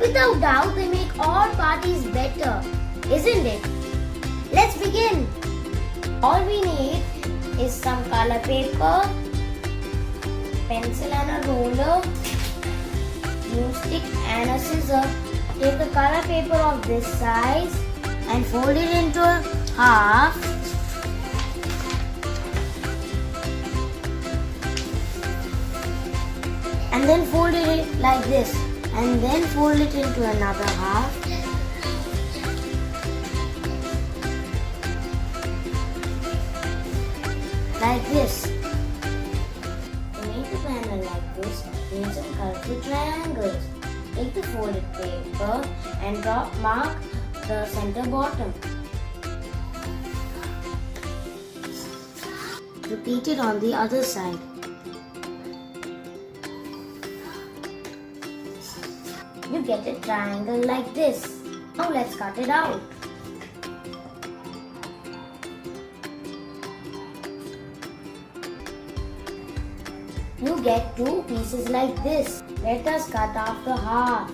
Without doubt, they make all parties better, isn't it? Let's begin. All we need is some color paper, pencil and a roller, glue stick and a scissor. Take the color paper of this size and fold it into half. And then fold it like this. And then fold it into another half. Like this. To make the panel like this, make some colorful triangles. Take the folded paper and mark the center bottom. Repeat it on the other side. You get a triangle like this. Now let's cut it out. You get two pieces like this. Let us cut off the half.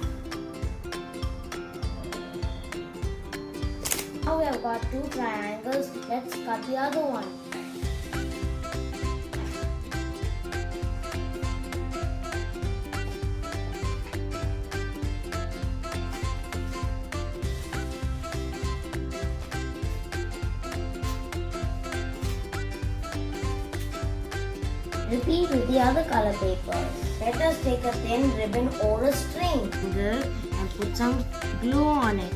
Now we have got two triangles. Let's cut the other one. Repeat with the other color papers. Let us take a thin ribbon or a string and put some glue on it.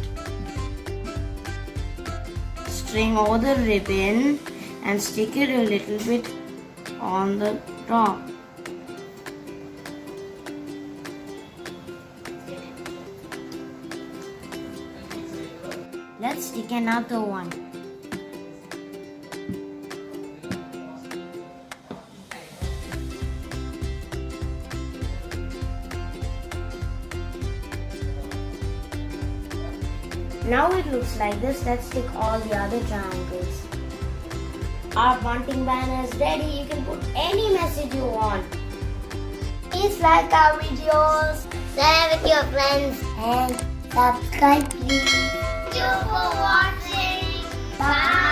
String over the ribbon and stick it a little bit on the top. Let's stick another one. Now it looks like this. Let's stick all the other triangles. Our bunting banner is ready. You can put any message you want. Please like our videos, share with your friends and subscribe please. Thank you for watching. Bye.